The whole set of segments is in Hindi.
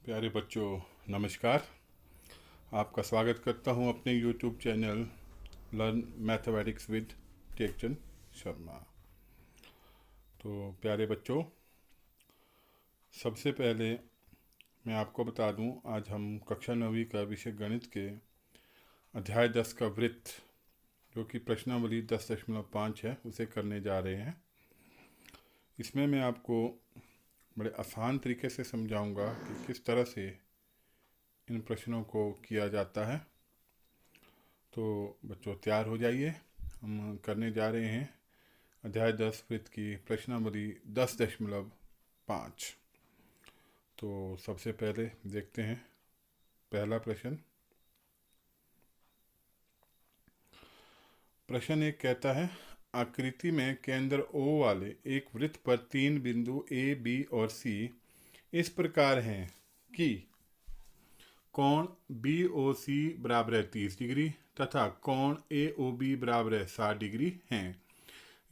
प्यारे बच्चों, नमस्कार। आपका स्वागत करता हूं अपने YouTube channel learn mathematics with Tekchand Sharma. तो प्यारे बच्चों, सबसे पहले मैं आपको बता दूं, आज हम कक्षा 9वीं का विषय गणित के अध्याय 10 का वृत्त, जो कि प्रश्नावली 10.5 है, उसे करने जा रहे हैं। इसमें मैं आपको बड़े आसान तरीके से समझाऊंगा कि किस तरह से इन प्रश्नों को किया जाता है। तो बच्चों तैयार हो जाइए, हम करने जा रहे हैं अध्याय 10 वृत्त की प्रश्नावली 10.5। तो सबसे पहले देखते हैं पहला प्रश्न। प्रश्न एक कहता है, आकृति में केंद्र O वाले एक वृत्त पर 3 बिंदु A, B और C इस प्रकार हैं कि कोण BOC बराबर है 30 डिग्री तथा कोण AOB बराबर है 60 डिग्री हैं।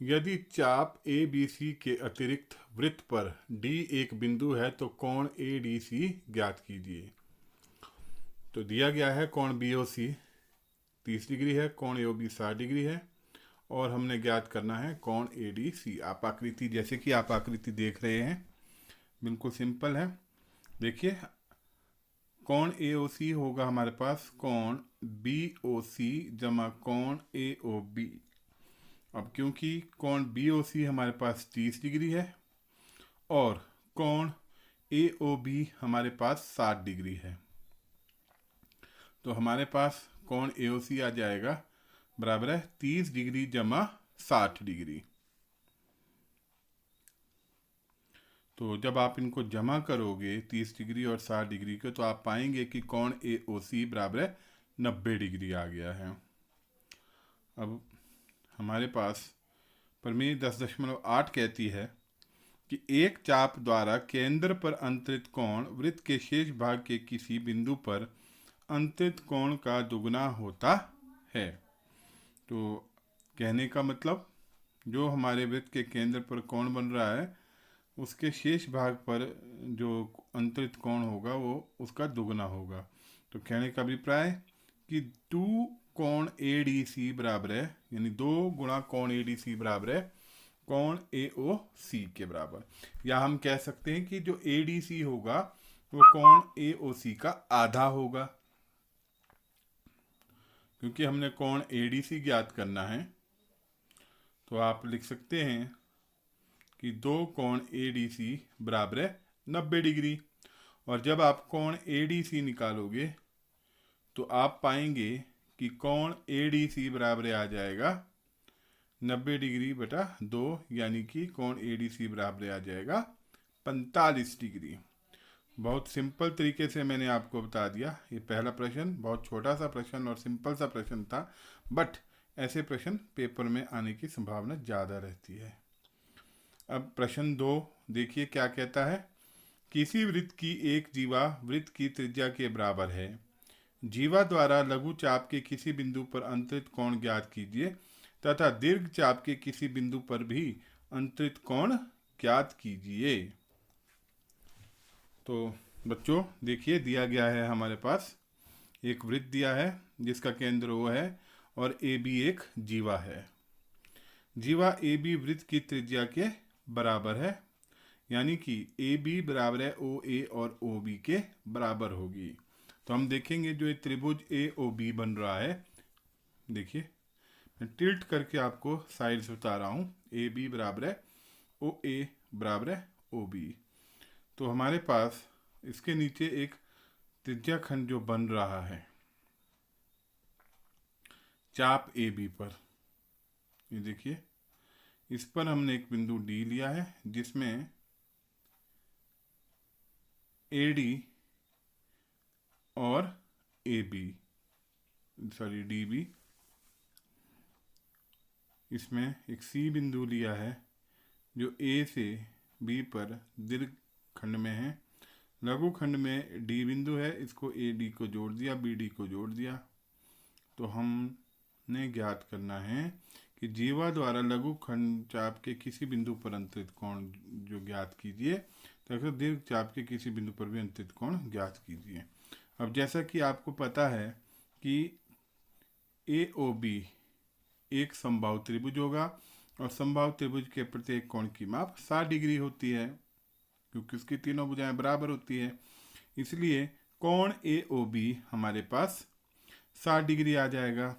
यदि चाप ABC के अतिरिक्त वृत्त पर D एक बिंदु है तो कोण ADC ज्ञात कीजिए। तो दिया गया है कोण BOC 30 डिग्री है, कोण AOB 60 डिग्री है और हमने ज्ञात करना है कोण ADC। आप आकृति, जैसे कि आप आकृति देख रहे हैं, बिल्कुल सिंपल है। देखिए, कोण AOC होगा हमारे पास कोण BOC जमा कोण AOB। अब क्योंकि कोण BOC हमारे पास 30 डिग्री है और कोण AOB हमारे पास 60 डिग्री है, तो हमारे पास कोण AOC आ जाएगा बराबर है 30 डिग्री जमा 60 डिग्री। तो जब आप इनको जमा करोगे 30 डिग्री और 60 डिग्री को, तो आप पाएंगे कि कोण AOC बराबर है 90 डिग्री आ गया है। अब हमारे पास प्रमेय 10.8 कहती है कि एक चाप द्वारा केंद्र पर अंतरित कोण वृत्त के शेष भाग के किसी बिंदु पर अंतरित कोण का दुगना होता है। तो कहने का मतलब, जो हमारे वृत्त के केंद्र पर कोण बन रहा है उसके शेष भाग पर जो अंतरित कोण होगा वो उसका दुगना होगा। तो कहने का अभिप्राय कि 2 कोण ADC बराबर है, यानी 2 गुणा कोण ADC बराबर है कोण AOC के बराबर। या हम कह सकते हैं कि जो ADC होगा वो कोण AOC का आधा होगा, क्योंकि हमने कोण ADC ज्ञात करना है। तो आप लिख सकते हैं कि 2 कोण ADC बराबर है 90 डिग्री। और जब आप कोण ADC निकालोगे तो आप पाएंगे कि कोण ADC बराबर आ जाएगा 90 डिग्री बटा 2, यानी कि कोण ADC बराबर आ जाएगा 45 डिग्री। बहुत सिंपल तरीके से मैंने आपको बता दिया। ये पहला प्रश्न बहुत छोटा सा प्रश्न और सिंपल सा प्रश्न था, बट ऐसे प्रश्न पेपर में आने की संभावना ज़्यादा रहती है। अब प्रश्न 2 देखिए क्या कहता है। किसी वृत्त की एक जीवा वृत्त की त्रिज्या के बराबर है। जीवा द्वारा लघु चाप के किसी बिंदु पर अंतरित कोण ज्ञात कीजिए तथा दीर्घ चाप के किसी बिंदु पर भी अंतरित कोण ज्ञात कीजिए। तो बच्चों देखिए, दिया गया है हमारे पास एक वृत्त दिया है जिसका केंद्र O है और AB एक जीवा है। जीवा AB वृत्त की त्रिज्या के बराबर है, यानी कि AB बराबर है OA और OB के बराबर होगी। तो हम देखेंगे जो ये त्रिभुज AOB बन रहा है, देखिए मैं टिल्ट करके आपको साइड से बता रहा हूँ। AB बराबर है OA बराबर है OB। तो हमारे पास इसके नीचे एक त्रिज्या खंड जो बन रहा है चाप AB पर, ये देखिए, इस पर हमने एक बिंदु D लिया है जिसमें AD और DB, इसमें एक C बिंदु लिया है जो A से B पर दीर्घ खंड में है। लघु खंड में D बिंदु है, इसको AD को जोड़ दिया, BD को जोड़ दिया। तो हमने ज्ञात करना है कि जीवा द्वारा लघु खंड चाप के किसी बिंदु पर अंतरित कोण जो ज्ञात कीजिए। तो दीर्घ चाप के किसी बिंदु पर भी अंतरित कोण ज्ञात कीजिए। अब जैसा कि आपको पता है कि AOB एक समबाहु त्रिभुज होगा और समबाहु त्रिभुज के प्रत्येक कोण की माप 60 डिग्री होती है, क्योंकि उसकी तीनों भुजाएं बराबर होती है। इसलिए कोण AOB हमारे पास 60 डिग्री आ जाएगा।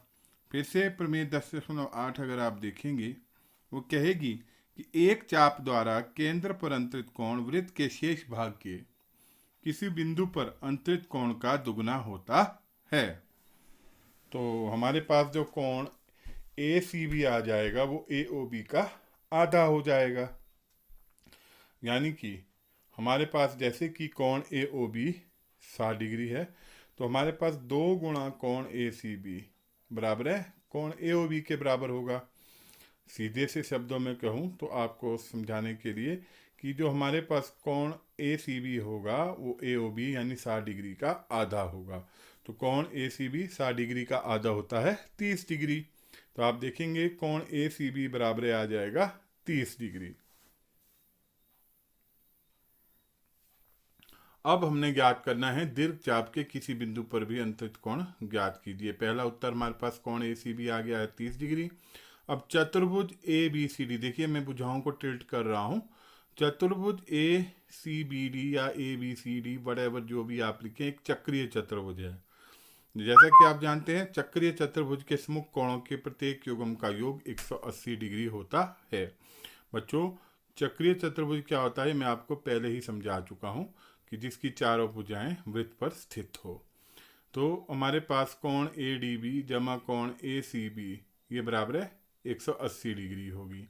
फिर से प्रमेय 10.8 अगर आप देखेंगे, वो कहेगी कि एक चाप द्वारा केंद्र पर अंतरित कोण वृत्त के शेष भाग के किसी बिंदु पर अंतरित कोण का दुगना होता है। तो हमारे पास जो कोण ACB आ जाएगा वो AOB का आधा हो जाएगा। यानी कि हमारे पास जैसे कि कोण AOB 60 डिग्री है, तो हमारे पास 2 गुणा कोण ACB बराबर है कोण AOB के बराबर होगा। सीधे से शब्दों में कहूँ तो आपको समझाने के लिए कि जो हमारे पास कोण ACB होगा वो AOB यानी 60 डिग्री का आधा होगा। तो कोण ACB 60 डिग्री का आधा होता है 30 डिग्री। तो आप देखेंगे कोण ACB बराबर आ जाएगा 30 डिग्री। अब हमने ज्ञात करना है दीर्घ चाप के किसी बिंदु पर भी अंतरित कोण ज्ञात कीजिए। पहला उत्तर हमारे पास कोण ACB आ गया है 30 डिग्री। अब चतुर्भुज ABCD, देखिए मैं भुजाओं को टिल्ट कर रहा हूँ। चतुर्भुज ACBD या ABCD वटेवर जो भी आप लिखें, एक चक्रीय चतुर्भुज है। जैसा कि आप जानते हैं चक्रीय चतुर्भुज के सम्मुख कोणों के प्रत्येक युग्म का योग 180 डिग्री होता है। बच्चों, चक्रीय चतुर्भुज क्या होता है मैं आपको पहले ही समझा चुका हूँ कि जिसकी चारों भुजाएं वृत्त पर स्थित हो। तो हमारे पास कोण ADB जमा कोण ACB ये बराबर है 180 डिग्री होगी।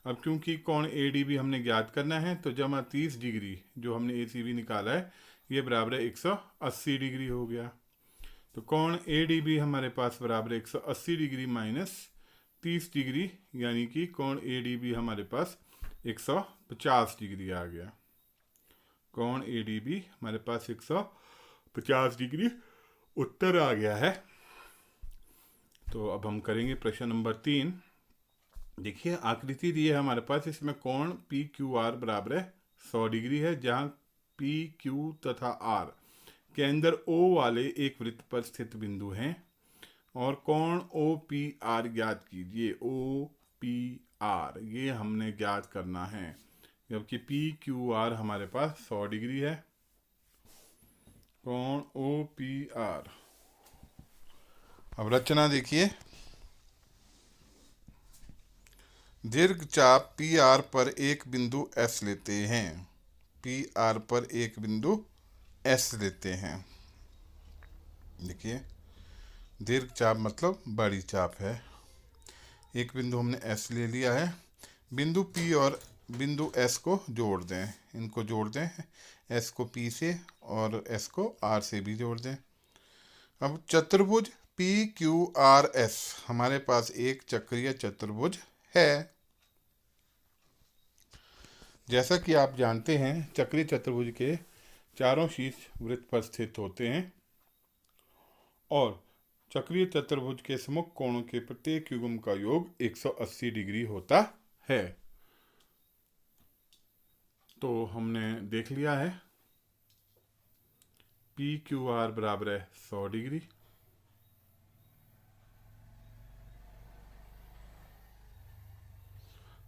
अब क्योंकि कोण ADB हमने ज्ञात करना है तो जमा 30 डिग्री जो हमने ACB निकाला है ये बराबर है 180 डिग्री हो गया। तो कोण ADB हमारे पास बराबर 180 डिग्री माइनस 30 डिग्री, यानी कि कोण ADB हमारे पास 150 डिग्री आ गया। कोण ADB हमारे पास 150 डिग्री उत्तर आ गया है। तो अब हम करेंगे प्रश्न नंबर 3। देखिए आकृति दी है हमारे पास, इसमें कोण PQR बराबर है 100 डिग्री है, जहां PQ तथा R केंद्र O वाले एक वृत्त पर स्थित बिंदु हैं और कोण OPR ज्ञात कीजिए। OPR ये हमने ज्ञात करना है, जबकि PQR हमारे पास 100 डिग्री है। कोण OPR, अब रचना देखिए। दीर्घ चाप PR पर एक बिंदु S लेते हैं। PR पर एक बिंदु S लेते हैं। देखिए दीर्घ चाप मतलब बड़ी चाप है। एक बिंदु हमने S ले लिया है। बिंदु P और बिंदु S को जोड़ दें, इनको जोड़ दें, S को P से और S को R से भी जोड़ दें। अब चतुर्भुज PQRS हमारे पास एक चक्रीय चतुर्भुज है। जैसा कि आप जानते हैं चक्रीय चतुर्भुज के चारों शीर्ष वृत्त पर स्थित होते हैं और चक्रीय चतुर्भुज के सम्मुख कोणों के प्रत्येक युग्म का योग 180 डिग्री होता है। तो हमने देख लिया है PQR बराबर है 100 डिग्री,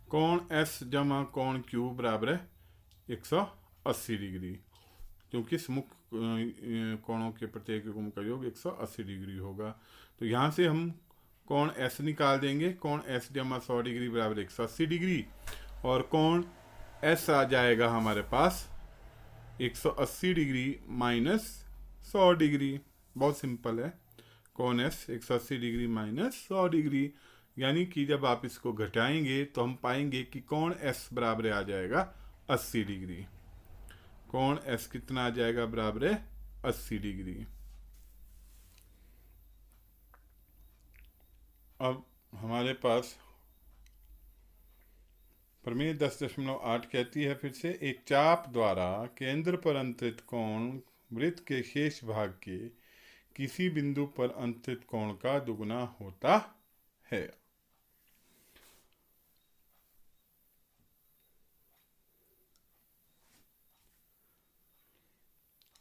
कोण S जमा कोण Q बराबर है 180 डिग्री, क्योंकि सम्मुख कोणों के प्रत्येक युग्म का योग 180 डिग्री होगा। तो यहाँ से हम कोण S निकाल देंगे। कोण S जमा 100 डिग्री बराबर 180 डिग्री और कोण S आ जाएगा हमारे पास 180 डिग्री माइनस 100 डिग्री। बहुत सिंपल है, कोण S 180 डिग्री माइनस 100 डिग्री, यानी कि जब आप इसको घटाएंगे तो हम पाएंगे कि कोण S बराबर आ जाएगा 80 डिग्री। कोण S कितना आ जाएगा बराबर है 80 डिग्री। अब हमारे पास प्रमेय 10.8 कहती है फिर से, एक चाप द्वारा केंद्र पर अंतरित कोण वृत्त के शेष भाग के किसी बिंदु पर अंतरित कोण का दुगुना होता है।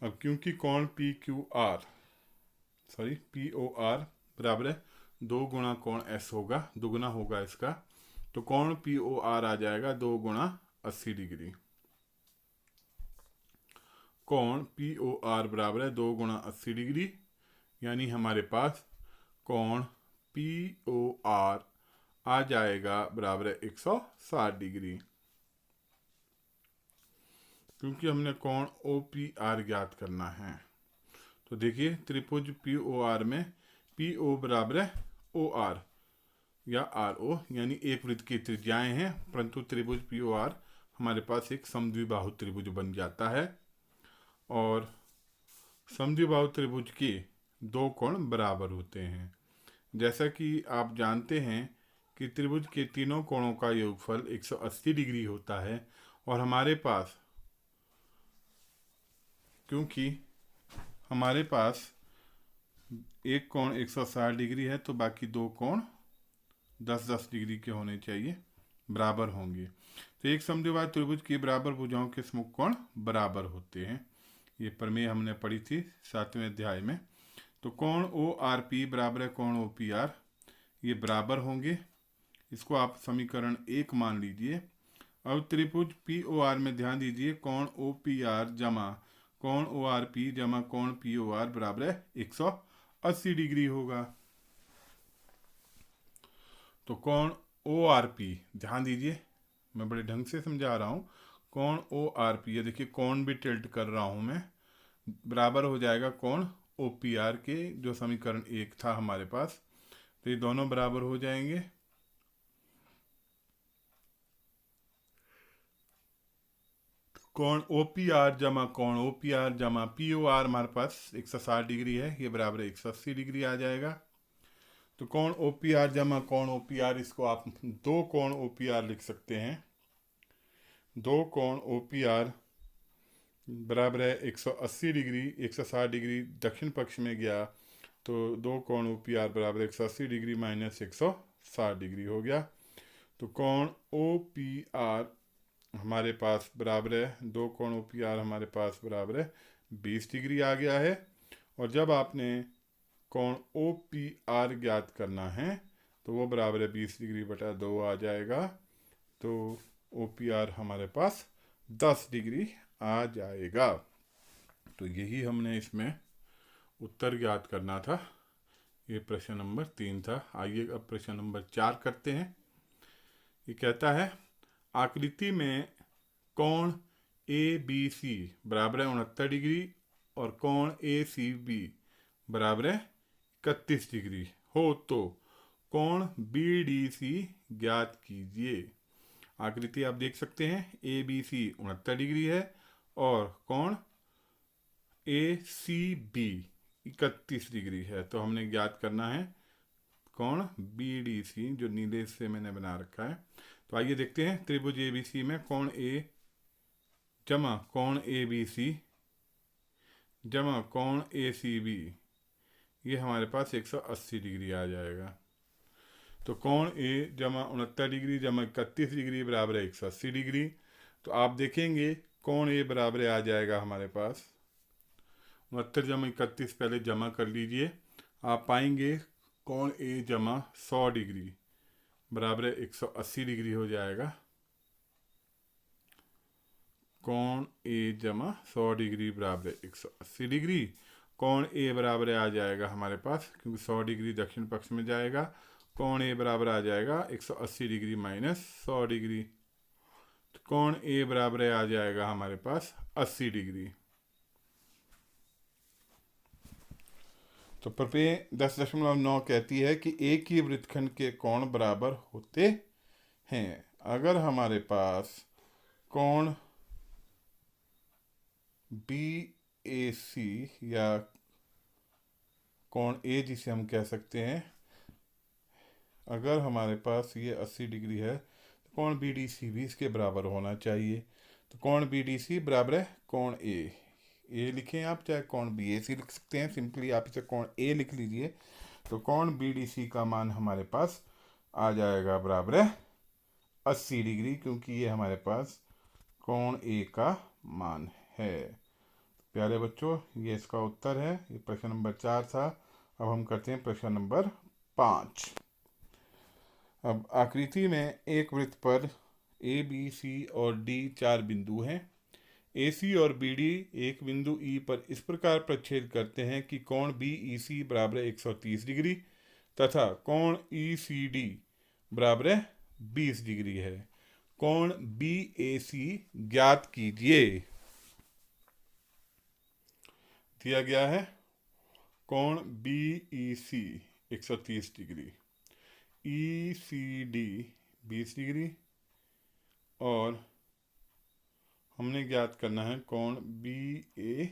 अब क्योंकि कोण पी ओ आर बराबर है 2 गुणा कोण एस होगा, दुगुना होगा इसका, तो कोण पी ओ आर आ जाएगा 2 गुणा 80 डिग्री। कोण पी ओ आर बराबर है 2 गुणा 80 डिग्री, यानी हमारे पास कोण पी ओ आर आ जाएगा बराबर है 160 डिग्री। क्योंकि हमने कोण ओ पी आर ज्ञात करना है, तो देखिए त्रिभुज पी ओ आर में पी ओ बराबर है ओ आर या आर ओ, यानी एक वृत्त की त्रिज्याएं हैं, परंतु त्रिभुज पी ओ आर हमारे पास एक समद्विबाहु त्रिभुज बन जाता है और समद्विबाहु त्रिभुज के 2 कोण बराबर होते हैं। जैसा कि आप जानते हैं कि त्रिभुज के तीनों कोणों का योगफल 180 डिग्री होता है और हमारे पास, क्योंकि हमारे पास एक कोण 160 डिग्री है तो बाकी 2 कोण 10-10 डिग्री के होने चाहिए, बराबर होंगे। तो एक समद्विबाहु त्रिभुज की बराबर भुजाओं के सम्मुख कोण बराबर होते हैं, ये प्रमेय हमने पढ़ी थी 7वें अध्याय में। तो कोण ओ आर पी बराबर है कोण ओ पी आर, ये बराबर होंगे, इसको आप समीकरण 1 मान लीजिए। अब त्रिभुज पी ओ आर में ध्यान दीजिए, कोण ओ पी आर जमा कोण ओ आर पी जमा कोण पी ओ आर बराबर है 180 डिग्री होगा। तो कोण ओ आर पी, ध्यान दीजिए मैं बड़े ढंग से समझा रहा हूँ, कोण ओ आर पी, ये देखिए कोण भी टिल्ट कर रहा हूँ मैं, बराबर हो जाएगा कोण ओ पी आर के, जो समीकरण 1 था हमारे पास, तो ये दोनों बराबर हो जाएंगे। कोण ओ पी आर जमा कोण ओ पी आर जमा पी ओ आर हमारे पास 160 डिग्री है, ये बराबर 180 डिग्री आ जाएगा। तो कोण ओ पी आर जमा कोण ओ पी आर, इसको आप 2 कोण ओ पी आर लिख सकते हैं। 2 कोण ओ पी आर बराबर है 180 डिग्री, 160 डिग्री दक्षिण पक्ष में गया तो 2 कोण ओ पी आर बराबर 180 डिग्री माइनस 160 डिग्री हो गया। तो कोण ओ पी आर हमारे पास बराबर है 2 कोण ओ पी आर हमारे पास बराबर है 20 डिग्री आ गया है। और जब आपने कोण ओ पी आर ज्ञात करना है तो वो बराबर है 20 डिग्री बटा 2 आ जाएगा, तो ओ पी आर हमारे पास 10 डिग्री आ जाएगा। तो यही हमने इसमें उत्तर ज्ञात करना था, ये प्रश्न नंबर 3 था। आइए अब प्रश्न नंबर 4 करते हैं। ये कहता है आकृति में कोण ए बी सी बराबर है 69 डिग्री और कोण ए सी बी बराबर है 31 डिग्री हो तो कोण बी डी सी ज्ञात कीजिए। आकृति आप देख सकते हैं, ए बी सी 69 डिग्री है और कोण ए सी बी 31 डिग्री है, तो हमने ज्ञात करना है कोण बी डी सी, जो नीले से मैंने बना रखा है। तो आइए देखते हैं, त्रिभुज ए बी सी में कोण ए जमा कोण ए बी सी जमा कोण ए सी बी, ये हमारे पास 180 डिग्री आ जाएगा। तो कोण ए जमा 69 डिग्री जमा 31 डिग्री बराबर है 180 डिग्री। तो आप देखेंगे कोण ए बराबर आ जाएगा हमारे पास 69 जमा 31, पहले जमा कर लीजिए, आप पाएंगे कोण ए जमा 100 डिग्री बराबर है 180 डिग्री हो जाएगा। कोण ए जमा 100 डिग्री बराबर है 180 डिग्री। कोण ए बराबर आ जाएगा हमारे पास, क्योंकि 100 डिग्री दक्षिण पक्ष में जाएगा, कोण ए बराबर आ जाएगा 180 डिग्री माइनस 100 डिग्री। तो कोण ए बराबर आ जाएगा हमारे पास 80 डिग्री। तो प्रमेय 10.9 कहती है कि एक ही वृत्तखंड के कोण बराबर होते हैं। अगर हमारे पास कोण बी ए सी या कोण ए जिसे हम कह सकते हैं, अगर हमारे पास ये 80 डिग्री है तो कोण बी डी सी भी इसके बराबर होना चाहिए। तो कोण बी डी सी बराबर है कोण ए लिखें आप, चाहे कोण बी ए सी लिख सकते हैं, सिंपली आप इसे कोण ए लिख लीजिए। तो कोण बी डी सी का मान हमारे पास आ जाएगा बराबर है 80 डिग्री, क्योंकि ये हमारे पास कोण ए का मान है। प्यारे बच्चों, ये इसका उत्तर है। ये प्रश्न नंबर 4 था। अब हम करते हैं प्रश्न नंबर 5। अब आकृति में एक वृत्त पर ए बी सी और डी 4 बिंदु हैं। ए सी और बी डी एक बिंदु ई पर इस प्रकार प्रच्छेद करते हैं कि कोण बी ई सी बराबर 130 डिग्री तथा कोण ई सी डी बराबर 20 डिग्री है। कोण बी ए सी ज्ञात कीजिए। दिया गया है कोण बी ई सी 130 डिग्री, ई सी डी 20 डिग्री और हमने ज्ञात करना है कोण बी ए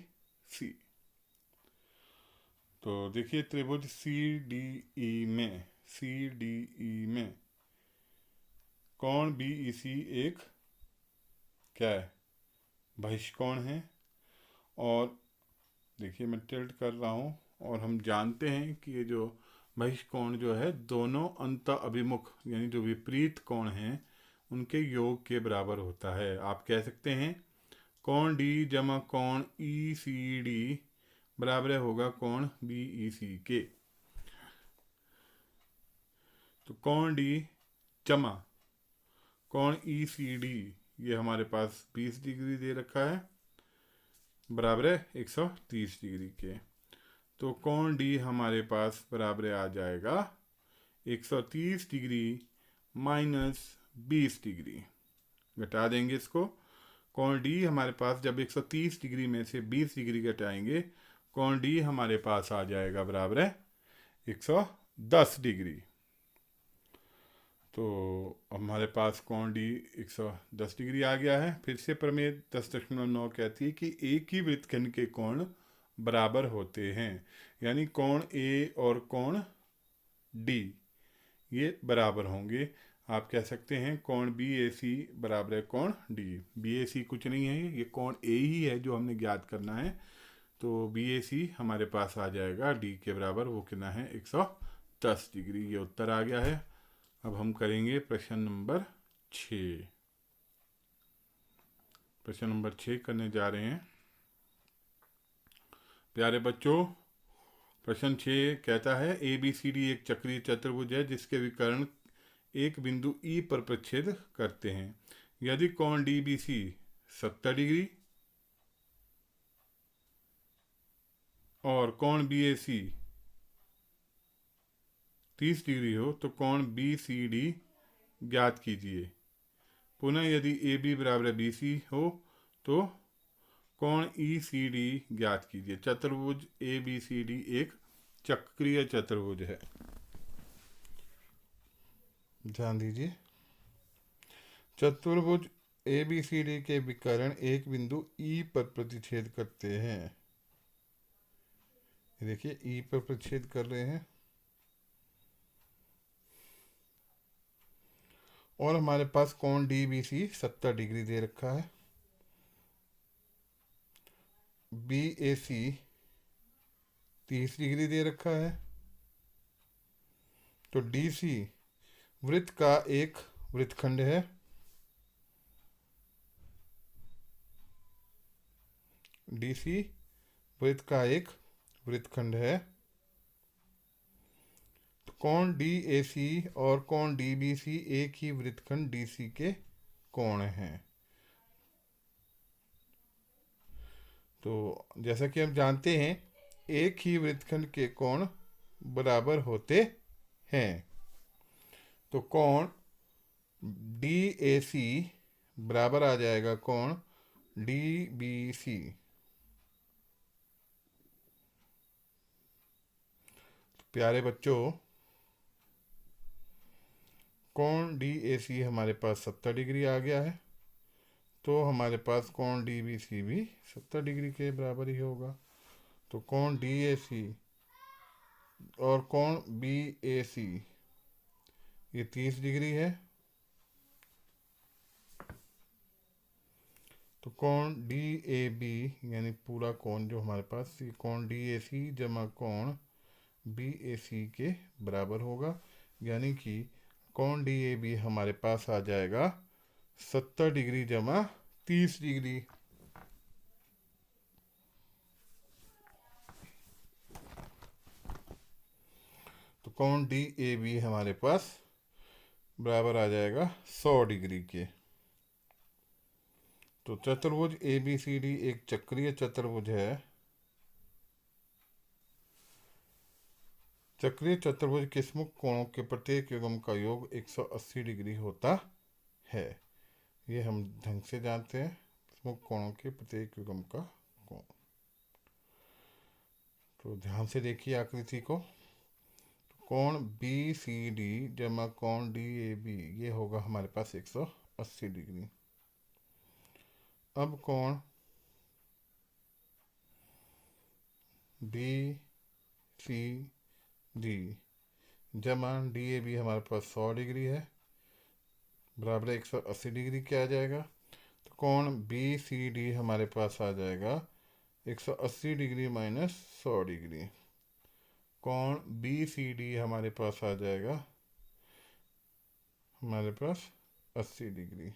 सी। तो देखिए त्रिभुज सी डी ई में कोण बी ई सी एक क्या है, बहिष्कोण है। और देखिए मैं टिल्ट कर रहा हूँ, और हम जानते हैं कि ये जो बहिष्कोण जो है दोनों अंत अभिमुख यानी जो विपरीत कोण हैं उनके योग के बराबर होता है। आप कह सकते हैं कोण डी जमा कोण ई सी डी बराबर होगा कोण बी ई सी के। तो कोण डी जमा कोण ई सी डी ये हमारे पास 20 डिग्री दे रखा है, बराबर है 130 डिग्री के। तो कोण डी हमारे पास बराबर आ जाएगा 130 डिग्री माइनस 20 डिग्री। घटा देंगे इसको। कोण डी हमारे पास जब 130 डिग्री में से 20 डिग्री घटाएंगे, कोण डी हमारे पास आ जाएगा बराबर है 110 डिग्री। तो हमारे पास कोण डी 110 डिग्री आ गया है। फिर से प्रमेय 10.9 कहती है कि एक ही वृत्तखंड के कोण बराबर होते हैं, यानी कोण ए और कोण डी ये बराबर होंगे। आप कह सकते हैं कोण बी ए सी बराबर है कोण डी। बी ए सी कुछ नहीं है, ये कोण ए ही है जो हमने ज्ञात करना है। तो बी ए सी हमारे पास आ जाएगा डी के बराबर, वो कितना है 110 डिग्री। ये उत्तर आ गया है। अब हम करेंगे प्रश्न नंबर 6। प्रश्न नंबर 6 करने जा रहे हैं। प्यारे बच्चों, प्रश्न 6 कहता है ए बी सी डी एक चक्रीय चतुर्भुज है जिसके विकर्ण एक बिंदु ई पर प्रच्छेद करते हैं। यदि कोण डी बी सी 70 डिग्री और कोण बी ए सी 30 डिग्री हो तो कोण बी सी डी ज्ञात कीजिए। पुनः यदि ए बी बराबर बी सी हो तो कोण ई सी डी ज्ञात कीजिए। चतुर्भुज ए बी सी डी एक चक्रीय चतुर्भुज है। ध्यान दीजिए, चतुर्भुज ए बी सी डी के विकर्ण एक बिंदु ई पर प्रतिच्छेद करते हैं। देखिए ई पर प्रतिच्छेद कर रहे हैं और हमारे पास कोण डी बी सी 70 डिग्री दे रखा है। बी ए सी 30 डिग्री दे रखा है। तो डी सी वृत्त का एक वृत्तखंड है। डी सी वृत्त का एक वृत्तखंड है। तो कोण डी ए सी और कोण डी बी सी एक ही वृत्तखंड डी सी के कोण हैं। तो जैसा कि हम जानते हैं एक ही वृत्तखंड के कोण बराबर होते हैं। तो कोण डी ए सी बराबर आ जाएगा कोण डी बी सी। प्यारे बच्चों, कोण डी ए सी हमारे पास 70 डिग्री आ गया है, तो हमारे पास कोण डी बी सी भी 70 डिग्री के बराबर ही होगा। तो कोण डी ए सी और कोण बी ए सी ये 30 डिग्री है। तो कोण डी ए बी यानी पूरा कोण जो हमारे पास ये कोण डी ए सी जमा कोण बी ए सी के बराबर होगा, यानी कि कोण डी ए बी हमारे पास आ जाएगा 70 डिग्री जमा 30 डिग्री। कोण डी ए बी हमारे पास बराबर आ जाएगा 100 डिग्री के। तो चतुर्भुज ए बी सी डी एक चक्रीय चतुर्भुज है। चक्रीय चतुर्भुज के स्मुख कोणों के प्रत्येक युग्म का योग 180 डिग्री होता है। ये हम ढंग से जानते हैं, स्मुख कोणों के प्रत्येक युग्म का कोण। तो ध्यान से देखिए आकृति को। कोण बी सी डी जमा कोण डी ए बी, ये होगा हमारे पास 180 डिग्री। अब कोण बी सी डी जमा डी ए बी हमारे पास 100 डिग्री है, बराबर 180 डिग्री क्या आ जाएगा। तो कोण बी सी डी हमारे पास आ जाएगा 180 डिग्री माइनस 100 डिग्री। कोण बी सी डी हमारे पास आ जाएगा हमारे पास 80 डिग्री।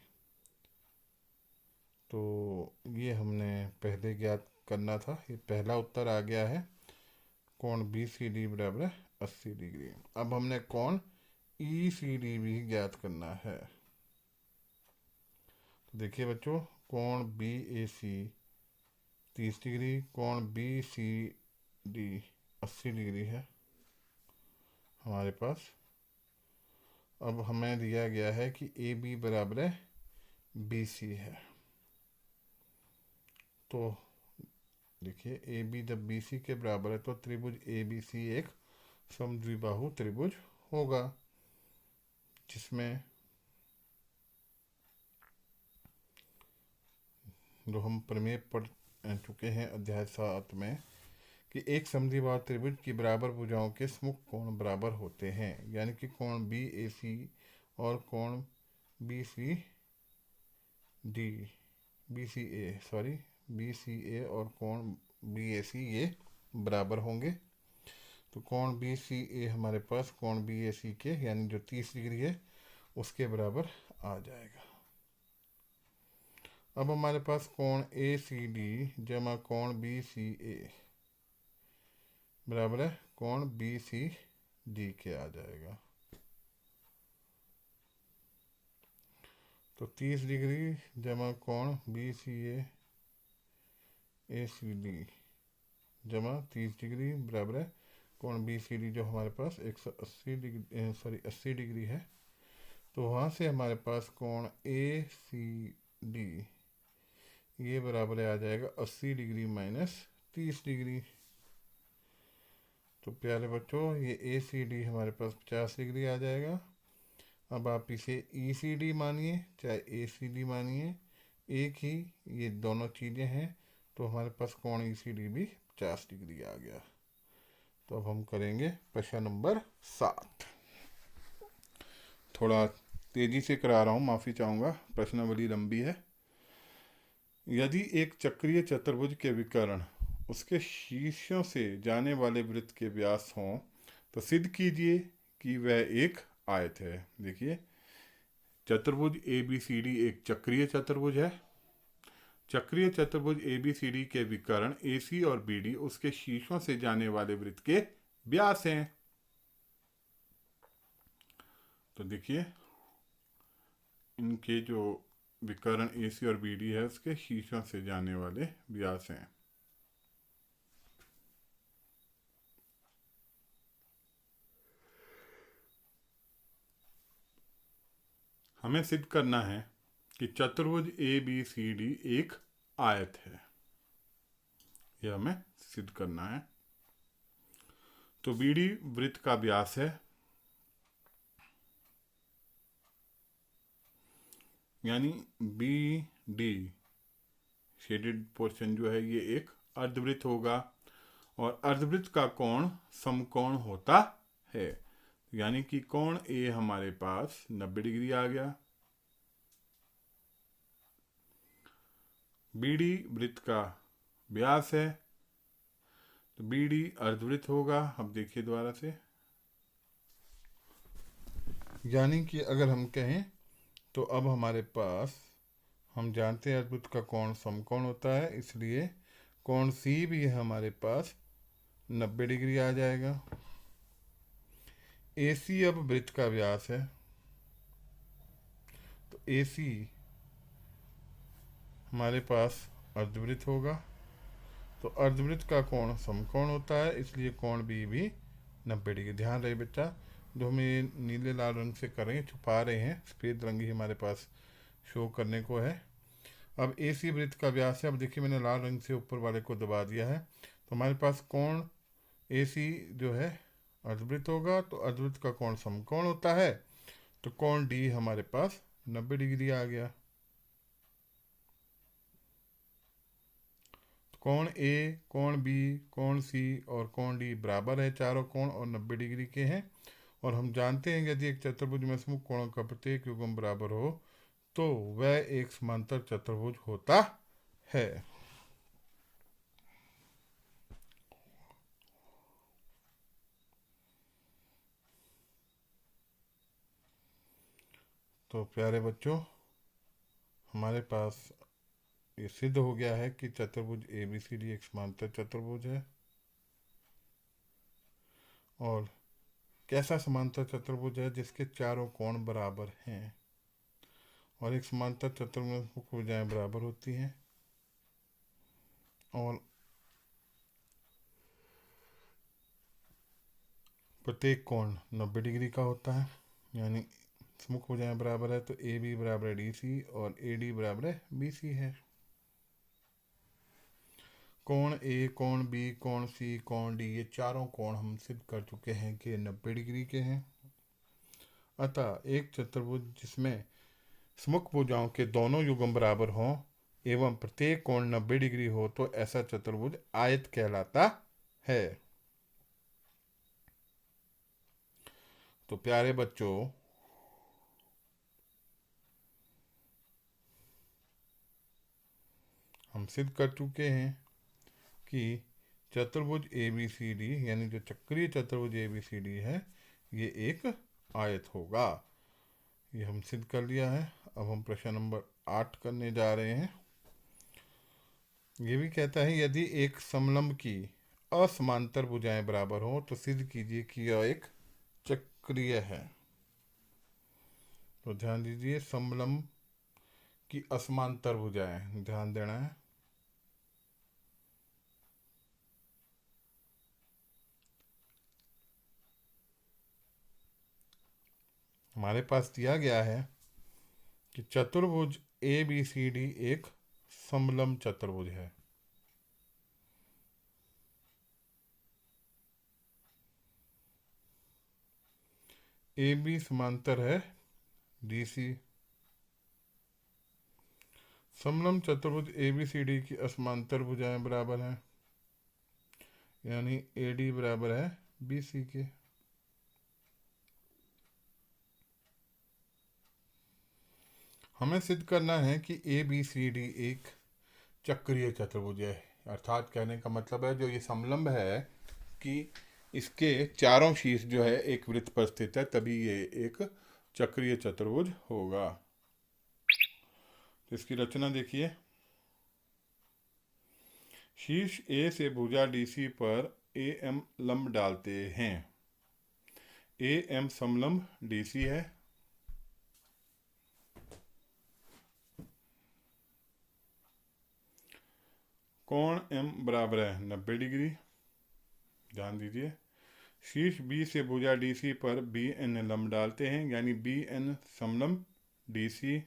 तो ये हमने पहले ज्ञात करना था, ये पहला उत्तर आ गया है। कोण बी सी डी बराबर 80 डिग्री। अब हमने कोण ई सी डी भी ज्ञात करना है। तो देखिए बच्चों, कोण बी ए सी 30 डिग्री, कोण बी सी डी 80 डिग्री है हमारे पास। अब हमें दिया गया है कि ए बी बराबर है बी सी है। तो देखिए ए बी जब बी सी के बराबर है तो त्रिभुज ए बी सी एक समद्विबाहु त्रिभुज होगा, जिसमें जो हम प्रमेय पढ़ चुके हैं अध्याय 7 में कि एक समद्विबाहु त्रिभुज की बराबर भुजाओं के स्मुख कोण बराबर होते हैं। यानी कि कोण बी ए सी और कोण बी सी ए और कोण बी ए सी ये बराबर होंगे। तो कोण बी सी ए हमारे पास कोण बी ए सी के यानी जो 30 डिग्री है उसके बराबर आ जाएगा। अब हमारे पास कोण ए सी डी जमा कोण बी सी ए बराबर है कोण बी सी डी के आ जाएगा। तो 30 डिग्री जमा कोण बी सी ए सी डी जमा 30 डिग्री बराबर है कोण बी सी डी जो हमारे पास 80 डिग्री है। तो वहाँ से हमारे पास कोण ए सी डी ये बराबर आ जाएगा 80 डिग्री माइनस 30 डिग्री। तो प्यारे बच्चों, ये ए सी डी हमारे पास 50 डिग्री आ जाएगा। अब आप इसे ई सी डी मानिए चाहे ए सी डी मानिए, एक ही ये दोनों चीज़ें हैं। तो हमारे पास कोण ई सी डी भी 50 डिग्री आ गया। तो अब हम करेंगे प्रश्न नंबर 7। थोड़ा तेज़ी से करा रहा हूँ, माफ़ी चाहूँगा, प्रश्न बड़ी लंबी है। यदि एक चक्रीय चतुर्भुज के विकर्ण उसके शीर्षों से जाने वाले वृत्त के व्यास हों तो सिद्ध कीजिए कि वह एक आयत है। देखिए, चतुर्भुज ए बी सी डी एक चक्रीय चतुर्भुज है। चक्रीय चतुर्भुज ए बी सी डी के विकर्ण ए सी और बी डी उसके शीर्षों से जाने वाले वृत्त के व्यास हैं। तो देखिए, इनके जो विकर्ण ए सी और बी डी है उसके शीर्षों से जाने वाले व्यास हैं। हमें सिद्ध करना है कि चतुर्भुज ए बी सी डी एक आयत है, यह हमें सिद्ध करना है। तो बी डी वृत्त का व्यास है, यानी बी डी शेडेड पोर्शन जो है ये एक अर्धवृत्त होगा और अर्धवृत्त का कोण समकोण होता है। यानी कि कोण ए हमारे पास 90 डिग्री आ गया। बीडी वृत्त का व्यास है तो बीडी अर्धवृत्त होगा। अब देखिए दोबारा से, यानी कि अगर हम कहें तो अब हमारे पास, हम जानते हैं अर्धवृत्त का कोण समकोण होता है, इसलिए कोण सी भी हमारे पास 90 डिग्री आ जाएगा। AC अब वृत्त का व्यास है, तो AC हमारे पास अर्धवृत्त होगा, तो अर्धवृत्त का कोण समकोण होता है, इसलिए कोण बी भी 90 डिग्री। ध्यान रहे बच्चा, जो हम ये नीले लाल रंग से कर रहे हैं, छुपा रहे हैं, सफ़ेद रंग ही हमारे पास शो करने को है। अब AC वृत्त का व्यास है। अब देखिए मैंने लाल रंग से ऊपर वाले को दबा दिया है, तो हमारे पास कोण AC जो है अर्धवृत्त होगा, तो अर्धवृत्त का कोण समकोण होता है, तो कोण D हमारे पास 90 डिग्री आ गया। कोण A, कोण B, कोण C और कोण D बराबर है, चारों कोण और 90 डिग्री के हैं। और हम जानते हैं यदि एक चतुर्भुज में समूह कोणों का प्रत्येक युग्म बराबर हो तो वह एक समांतर चतुर्भुज होता है। तो प्यारे बच्चों, हमारे पास ये सिद्ध हो गया है कि चतुर्भुज ABCD एक समांतर चतुर्भुज है। और कैसा समांतर चतुर्भुज है? जिसके चारों कोण बराबर हैं, और एक समांतर चतुर्भुज में मुख्य भुजाएं बराबर होती हैं, और प्रत्येक कोण 90 डिग्री का होता है। यानी मुख्य भुजाएं बराबर है, तो AB बराबर है DC और AD बराबर है BC है। कोण A, कोण B, कोण C, कोण D, ये चारों कोण हम सिद्ध कर चुके हैं कि 90 डिग्री के हैं। अतः एक चतुर्भुज जिसमें समुख भुजाओं के दोनों युग्म बराबर हों एवं प्रत्येक कोण 90 डिग्री हो, तो ऐसा चतुर्भुज आयत कहलाता है। तो प्यारे बच्चों, हम सिद्ध कर चुके हैं कि चतुर्भुज ABCD यानी जो चक्रीय चतुर्भुज ABCD है, ये एक आयत होगा। ये हम सिद्ध कर लिया है। अब हम प्रश्न नंबर 8 करने जा रहे हैं। ये भी कहता है यदि एक समलंब की असमांतर भुजाएं बराबर हो तो सिद्ध कीजिए कि यह एक चक्रीय है। तो ध्यान दीजिए, समलंब की असमांतर भुजाएं, ध्यान देना है। हमारे पास दिया गया है कि चतुर्भुज ABCD एक समलंब चतुर्भुज है। AB समांतर है DC। समलंब चतुर्भुज ABCD की असमांतर भुजाएं बराबर हैं, यानी AD बराबर है BC के। हमें सिद्ध करना है कि ABCD एक चक्रीय चतुर्भुज है। अर्थात कहने का मतलब है, जो ये समलंब है कि इसके चारों शीर्ष जो है एक वृत्त पर स्थित है, तभी ये एक चक्रीय चतुर्भुज होगा। तो इसकी रचना देखिए। शीर्ष A से भुजा DC पर AM लंब डालते हैं। AM समलंब DC है। कोण M बराबर है 90 डिग्री। ध्यान दीजिए, शीर्ष B से भुजा DC पर BN लंब डालते हैं, यानी BN समलंब DC।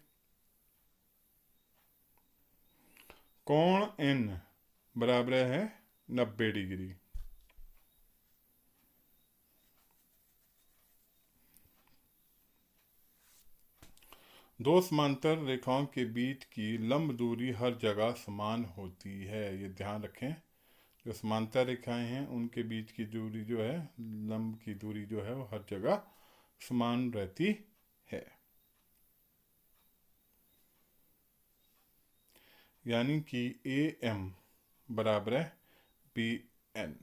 कोण N बराबर है 90 डिग्री। दो समांतर रेखाओं के बीच की लंब दूरी हर जगह समान होती है। ये ध्यान रखें, जो समांतर रेखाएं हैं उनके बीच की दूरी जो है, लंब की दूरी जो है, वो हर जगह समान रहती है। यानी कि AM बराबर है BN।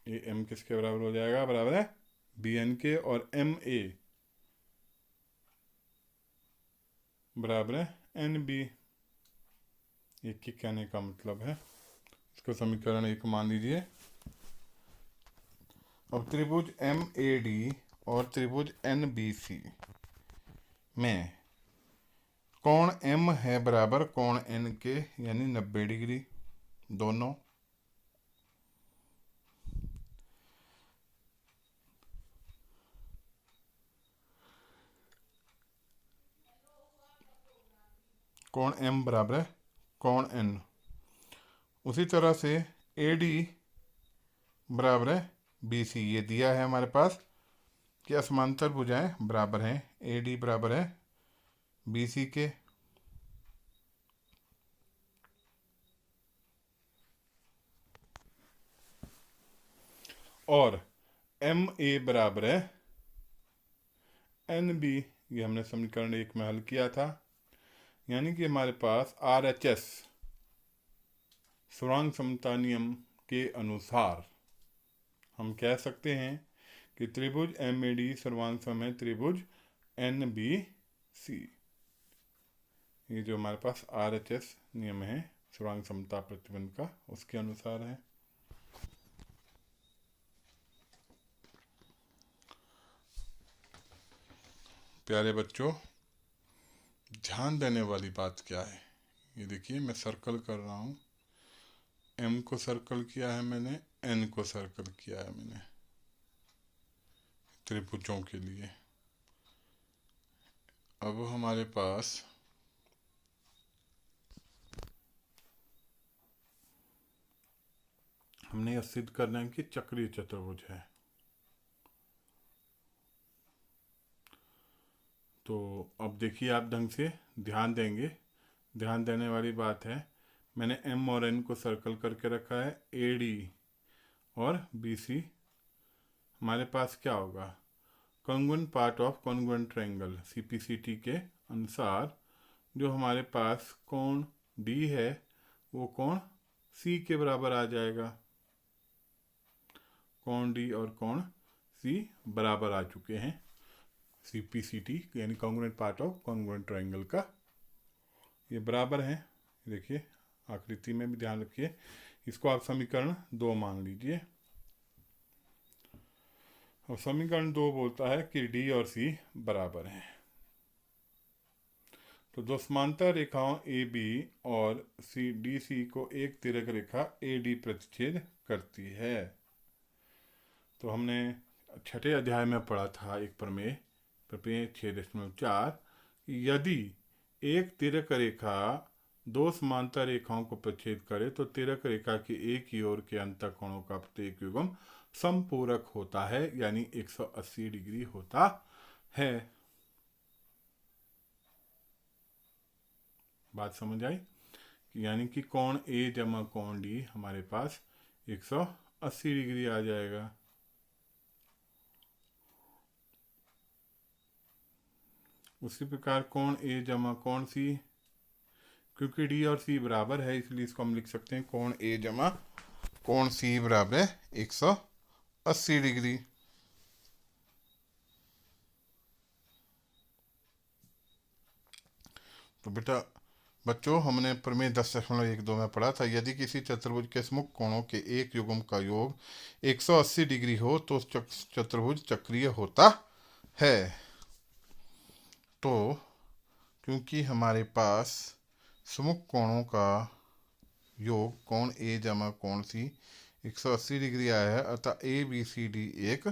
AM किसके बराबर हो जाएगा? बराबर है BN के। और MA बराबर है NB। एक ही कहने का मतलब है। इसको समीकरण 1 मान लीजिए। अब त्रिभुज एम ए डी और त्रिभुज एन बी सी में कोण एम है बराबर कोण एन के, यानी 90 डिग्री दोनों। कोण एम बराबर है कोण एन। उसी तरह से ए डी बराबर है बी सी। ये दिया है हमारे पास कि समांतर भुजाएं बराबर हैं। ए डी बराबर है बी सी के। और एम ए बराबर है एन बी। ये हमने समीकरण 1 में हल किया था। यानी कि हमारे पास आर एच एस सर्वांग समता नियम के अनुसार हम कह सकते हैं कि त्रिभुज एम ए डी सर्वांग सम है त्रिभुज एन बी सी। ये जो हमारे पास आर एच एस नियम है सर्वांग समता प्रतिबंध का, उसके अनुसार है। प्यारे बच्चों, ध्यान देने वाली बात क्या है, ये देखिए मैं सर्कल कर रहा हूँ। एम को सर्कल किया है मैंने, एन को सर्कल किया है मैंने त्रिभुजों के लिए। अब हमारे पास हमने यह सिद्ध करना है कि चक्रीय चतुर्भुज है। तो अब देखिए आप ढंग से ध्यान देंगे। ध्यान देने वाली बात है, मैंने एम और एन को सर्कल करके रखा है। ए डी और बी सी हमारे पास क्या होगा, congruent part of congruent triangle. CPCT के अनुसार जो हमारे पास कोण डी है वो कोण सी के बराबर आ जाएगा। कोण डी और कोण सी बराबर आ चुके हैं सीपीसीटी यानी congruent part of congruent triangle का, ये बराबर है। देखिए आकृति में भी ध्यान रखिए। इसको आप समीकरण 2 मान लीजिए। और समीकरण 2 बोलता है कि डी और सी बराबर हैं। तो दो समांतर रेखाओं ए बी और सी डी सी को एक तिर्यक रेखा ए डी प्रतिच्छेद करती है। तो हमने छठे अध्याय में पढ़ा था एक प्रमेय 6.4, यदि एक तिर्यक रेखा दो समांतर रेखाओं को प्रतिच्छेद करे तो तिर्यक रेखा के एक ही ओर के अंतःकोणों का प्रत्येक युग्म समपूरक होता है, यानी 180 डिग्री होता है। बात समझ आई? यानी कि कोण ए जमा कोण डी हमारे पास 180 डिग्री आ जाएगा। उसी प्रकार कोण ए जमा कोण सी, क्योंकि डी और सी बराबर है इसलिए इसको हम लिख सकते हैं कोण ए जमा कोण सी बराबर है 180 डिग्री। तो बेटा बच्चों हमने प्रमेय 10.12 में पढ़ा था, यदि किसी चतुर्भुज के सम्मुख कोणों के एक युग्म का योग 180 डिग्री हो तो चतुर्भुज चक्रीय होता है। तो क्योंकि हमारे पास सम्मुख कोणों का योग कोण ए जमा कोण सी 180 डिग्री आया है, अतः ए बी सी डी एक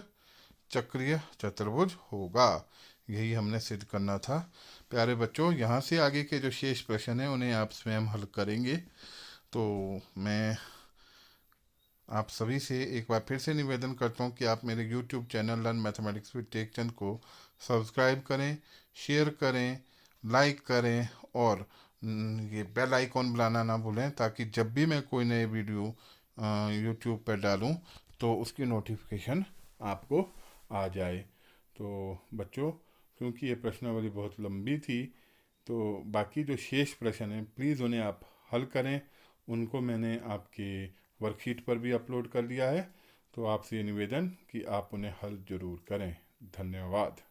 चक्रीय चतुर्भुज होगा। यही हमने सिद्ध करना था। प्यारे बच्चों, यहाँ से आगे के जो शेष प्रश्न हैं उन्हें आप स्वयं हल करेंगे। तो मैं आप सभी से एक बार फिर से निवेदन करता हूँ कि आप मेरे YouTube channel learn mathematics with Tekchand को सब्सक्राइब करें, शेयर करें, लाइक करें और ये बेल आइकॉन बुलाना ना भूलें, ताकि जब भी मैं कोई नए वीडियो YouTube पर डालूं तो उसकी नोटिफिकेशन आपको आ जाए। तो बच्चों, क्योंकि ये प्रश्नावली बहुत लंबी थी तो बाकी जो शेष प्रश्न हैं प्लीज़ उन्हें आप हल करें। उनको मैंने आपके वर्कशीट पर भी अपलोड कर दिया है, तो आपसे निवेदन कि आप उन्हें हल ज़रूर करें। धन्यवाद।